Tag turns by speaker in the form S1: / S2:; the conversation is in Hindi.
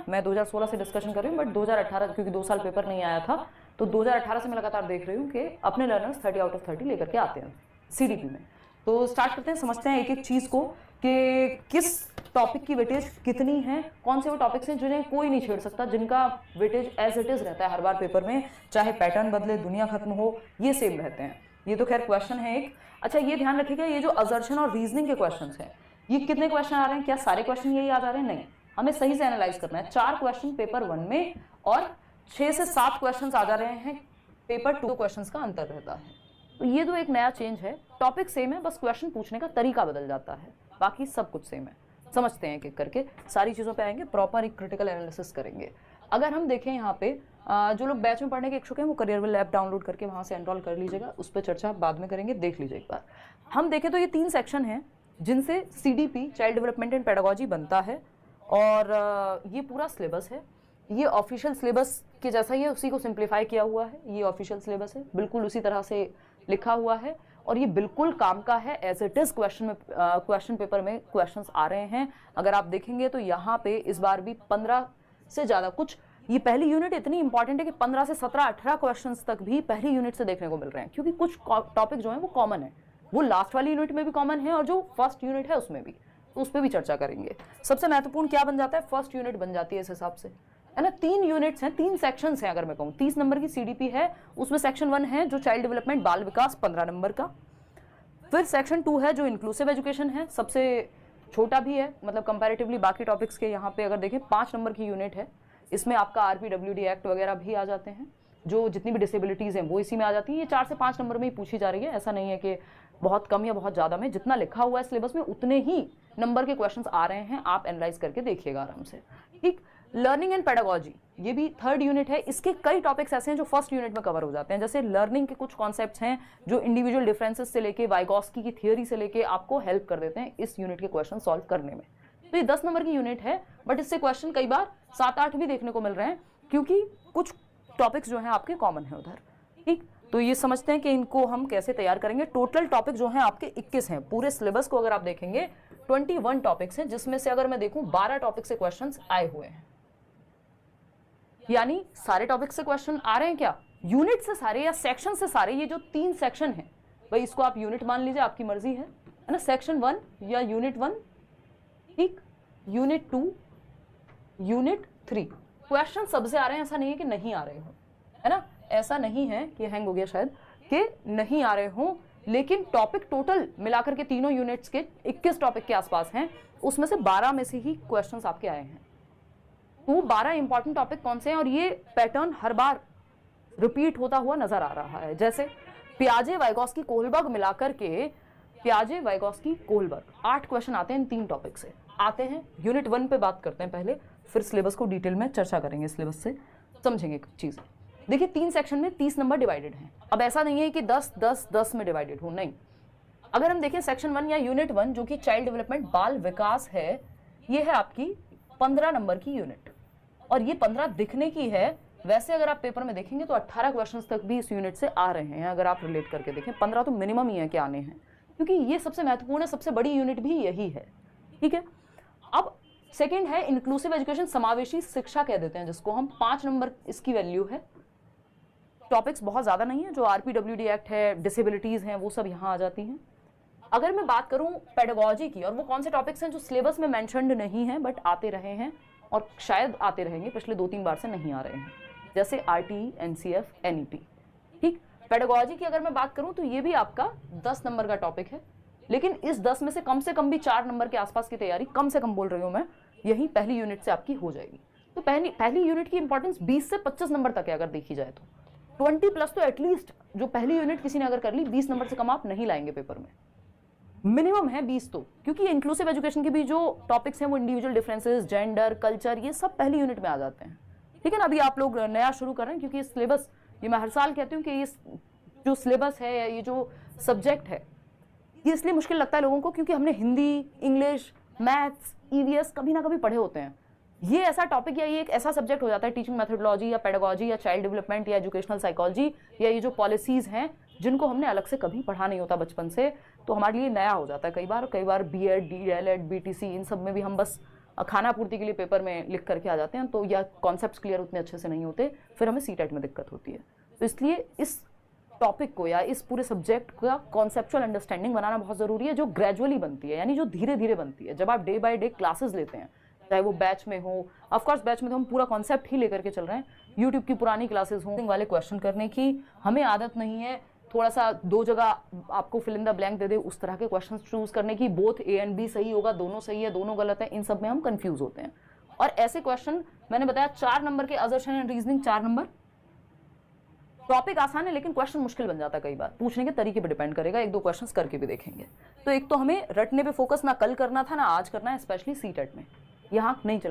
S1: मैं 2016 से डिस्कशन कर रही हूँ, बट 2018 क्योंकि 2 साल पेपर नहीं आया था, तो 2018 से मैं लगातार देख रही हूँ कि अपने लर्नर्स 30 आउट ऑफ 30 लेकर के आते हैं CDP में। तो स्टार्ट करते हैं, समझते हैं एक एक चीज़ को कि किस टॉपिक की वेटेज कितनी है, कौन से वो टॉपिक्स हैं जिन्हें कोई नहीं छेड़ सकता, जिनका वेटेज एज इट इज़ रहता है हर बार पेपर में, चाहे पैटर्न बदले, दुनिया खत्म हो, ये सेम रहते हैं। ये तो खैर क्वेश्चन है एक। अच्छा, ये ध्यान रखिएगा, ये जो असर्शन और रीजनिंग के क्वेश्चन हैं, ये कितने क्वेश्चन आ रहे हैं, क्या सारे क्वेश्चन यही आ जा रहे हैं? नहीं, हमें सही से एनालाइज करना है। 4 क्वेश्चन पेपर 1 में और 6 से 7 क्वेश्चन आ जा रहे हैं पेपर 2 क्वेश्चन का अंतर रहता है। तो ये तो एक नया चेंज है। टॉपिक सेम है, बस क्वेश्चन पूछने का तरीका बदल जाता है, बाकी सब कुछ सेम है। समझते हैं एक-एक करके, सारी चीज़ों पे आएंगे, प्रॉपर एक क्रिटिकल एनालिसिस करेंगे। अगर हम देखें यहाँ पे जो लोग बैच में पढ़ने के इच्छुक हैं वो करियरविल ऐप डाउनलोड करके वहाँ से एनरोल कर लीजिएगा, उस पर चर्चा बाद में करेंगे, देख लीजिए एक बार। हम देखें तो ये 3 सेक्शन हैं जिनसे CDP child development and pedagogy बनता है, और ये पूरा सिलेबस है। ये ऑफिशियल सिलेबस के जैसा ही है, उसी को सिंप्लीफाई किया हुआ है। ये ऑफिशियल सिलेबस है, बिल्कुल उसी तरह से लिखा हुआ है, और ये बिल्कुल काम का है as it is. Question paper में क्वेश्चंस आ रहे हैं। अगर आप देखेंगे तो यहाँ पे इस बार भी 15 से ज़्यादा कुछ, ये पहली यूनिट इतनी इंपॉर्टेंट है कि 15 से 17, 18 क्वेश्चंस तक भी पहली यूनिट से देखने को मिल रहे हैं, क्योंकि कुछ टॉपिक जो है वो कॉमन है, वो लास्ट वाली यूनिट में भी कॉमन है और जो फर्स्ट यूनिट है उसमें भी, तो उस पर भी चर्चा करेंगे। सबसे महत्वपूर्ण क्या बन जाता है, फर्स्ट यूनिट बन जाती है इस हिसाब से, है ना। 3 यूनिट्स हैं, 3 सेक्शंस हैं। अगर मैं कहूँ 30 नंबर की CDP है, उसमें सेक्शन 1 है जो चाइल्ड डेवलपमेंट बाल विकास 15 नंबर का, फिर सेक्शन 2 है जो इंक्लूसिव एजुकेशन है, सबसे छोटा भी है, मतलब कंपैरेटिवली बाकी टॉपिक्स के। यहाँ पे अगर देखें 5 नंबर की यूनिट है, इसमें आपका RPWD एक्ट वगैरह भी आ जाते हैं, जो जितनी भी डिसेबिलिटीज़ हैं वो इसी में आ जाती हैं। ये 4 से 5 नंबर में ही पूछी जा रही है, ऐसा नहीं है कि बहुत कम या बहुत ज़्यादा में। जितना लिखा हुआ है सिलेबस में उतने ही नंबर के क्वेश्चंस आ रहे हैं, आप एनालाइज करके देखिएगा आराम से, ठीक। लर्निंग एंड पेडागोजी, ये भी 3rd यूनिट है। इसके कई टॉपिक्स ऐसे हैं जो फर्स्ट यूनिट में कवर हो जाते हैं, जैसे लर्निंग के कुछ कॉन्सेप्ट्स हैं जो इंडिविजुअल डिफरेंसेस से लेके वाइगॉस्की की थियोरी से लेके आपको हेल्प कर देते हैं इस यूनिट के क्वेश्चन सॉल्व करने में। तो ये 10 नंबर की यूनिट है, बट इससे क्वेश्चन कई बार 7-8 भी देखने को मिल रहे हैं, क्योंकि कुछ टॉपिक्स जो हैं आपके कॉमन है उधर, ठीक। तो ये समझते हैं कि इनको हम कैसे तैयार करेंगे। टोटल टॉपिक जो हैं आपके 21 हैं। पूरे सिलेबस को अगर आप देखेंगे 21 टॉपिक्स हैं, जिसमें से अगर मैं देखूं 12 टॉपिक से क्वेश्चन आए हुए हैं, यानी सारे टॉपिक से क्वेश्चन आ रहे हैं। क्या यूनिट से सारे या सेक्शन से सारे? ये जो 3 सेक्शन है भाई, इसको आप यूनिट मान लीजिए, आपकी मर्जी है ना। सेक्शन 1 या यूनिट 1, ठीक, यूनिट 2, यूनिट 3, क्वेश्चन सबसे आ रहे हैं। ऐसा नहीं है कि नहीं आ रहे हो, है ना, ऐसा नहीं है कि हैंग हो गया शायद कि नहीं आ रहे हो, लेकिन टॉपिक टोटल मिलाकर के तीनों यूनिट्स के 21 टॉपिक के आसपास हैं, उसमें से 12 में से ही क्वेश्चंस आपके आए हैं। तो 12 इंपॉर्टेंट टॉपिक कौन से हैं, और ये पैटर्न हर बार रिपीट होता हुआ नजर आ रहा है। जैसे पियाजे, वाइगॉस्की, कोहलबर्ग मिलाकर के, पियाजे, वाइगॉस्की, कोहलबर्ग 8 क्वेश्चन आते हैं इन 3 टॉपिक से आते हैं। यूनिट 1 पे बात करते हैं पहले, फिर सिलेबस को डिटेल में चर्चा करेंगे, सिलेबस से समझेंगे कुछ चीज़। देखिए 3 सेक्शन में 30 नंबर डिवाइडेड हैं। अब ऐसा नहीं है कि 10-10-10 में डिवाइडेड हो, नहीं। अगर हम देखें सेक्शन 1 या यूनिट 1 जो कि चाइल्ड डेवलपमेंट बाल विकास है, ये है आपकी 15 नंबर की यूनिट, और ये 15 दिखने की है। वैसे अगर आप पेपर में देखेंगे तो 18 क्वेश्चंस तक भी इस यूनिट से आ रहे हैं। अगर आप रिलेट करके देखें 15 तो मिनिमम ही है कि आने हैं, क्योंकि ये सबसे महत्वपूर्ण है, सबसे बड़ी यूनिट भी यही है, ठीक है। अब सेकंड है इंक्लूसिव एजुकेशन, समावेशी शिक्षा कह देते हैं जिसको हम, 5 नंबर इसकी वैल्यू है। टॉपिक्स बहुत ज़्यादा नहीं है, जो RPWD एक्ट है, डिसेबिलिटीज़ हैं, वो सब यहाँ आ जाती हैं। अगर मैं बात करूँ पेडागोजी की, और वो कौन से टॉपिक्स हैं जो सिलेबस में मैंशनड नहीं है बट आते रहे हैं और शायद आते रहेंगे, पिछले 2-3 बार से नहीं आ रहे हैं, जैसे RTE, NCF, NET, ठीक। पेडागोजी की अगर मैं बात करूँ तो ये भी आपका 10 नंबर का टॉपिक है, लेकिन इस 10 में से कम भी 4 नंबर के आसपास की तैयारी, कम से कम बोल रही हूँ मैं, यही पहली यूनिट से आपकी हो जाएगी। तो पहली यूनिट की इंपॉर्टेंस 20 से 25 नंबर तक है अगर देखी जाए तो। 20+ तो एटलीस्ट जो पहली यूनिट किसी ने अगर कर ली, 20 नंबर से कम आप नहीं लाएंगे पेपर में, मिनिमम है 20 तो, क्योंकि इंक्लूसिव एजुकेशन के भी जो टॉपिक्स हैं वो इंडिविजुअल डिफरेंसेस, जेंडर, कल्चर, ये सब पहली यूनिट में आ जाते हैं, ठीक है ना। अभी आप लोग नया शुरू कर रहे हैं, क्योंकि ये सिलेबस, ये मैं हर साल कहती हूँ कि ये जो सिलेबस है या ये जो सब्जेक्ट है, ये इसलिए मुश्किल लगता है लोगों को क्योंकि हमने हिंदी, इंग्लिश, मैथ्स, EVS कभी ना कभी पढ़े होते हैं। ये ऐसा टॉपिक या ये एक ऐसा सब्जेक्ट हो जाता है, टीचिंग मेथोडोलॉजी या पेडागोजी या चाइल्ड डेवलपमेंट या एजुकेशनल साइकोलॉजी या ये जो पॉलिसीज़ हैं जिनको हमने अलग से कभी पढ़ा नहीं होता बचपन से, तो हमारे लिए नया हो जाता है। कई बार BEd, DLEd, BTC, इन सब में भी हम बस खाना पूर्ति के लिए पेपर में लिख करके आ जाते हैं, तो या कॉन्सेप्ट्स क्लियर उतने अच्छे से नहीं होते, फिर हमें सीटेट में दिक्कत होती है। तो इसलिए इस टॉपिक को या इस पूरे सब्जेक्ट का कॉन्सेप्चुअल अंडरस्टैंडिंग बनाना बहुत ज़रूरी है, जो ग्रेजुअली बनती है, यानी जो धीरे धीरे बनती है। जब आप डे बाय डे क्लासेस लेते हैं, चाहे वो बैच में हो, ऑफकोर्स बैच में तो हम पूरा कॉन्सेप्ट ही लेकर के चल रहे हैं, यूट्यूब की पुरानी क्लासेस हों वाले क्वेश्चन करने की हमें आदत नहीं है। थोड़ा सा 2 जगह आपको फिल इन द ब्लैंक दे दे उस तरह के क्वेश्चन चूज करने की, बोथ ए एंड बी सही होगा, दोनों सही है, दोनों गलत है, इन सब में हम कंफ्यूज होते हैं। और ऐसे क्वेश्चन मैंने बताया 4 नंबर के assertion and reasoning, 4 number. Topic आसान है लेकिन क्वेश्चन मुश्किल बन जाता है कई बार, पूछने के तरीके पे डिपेंड करेगा, 1-2 क्वेश्चंस करके भी देखेंगे। तो एक तो हमें रटने पे फोकस ना कल करना था ना आज करना है, स्पेशली सीटेट में, यहाँ नहीं चल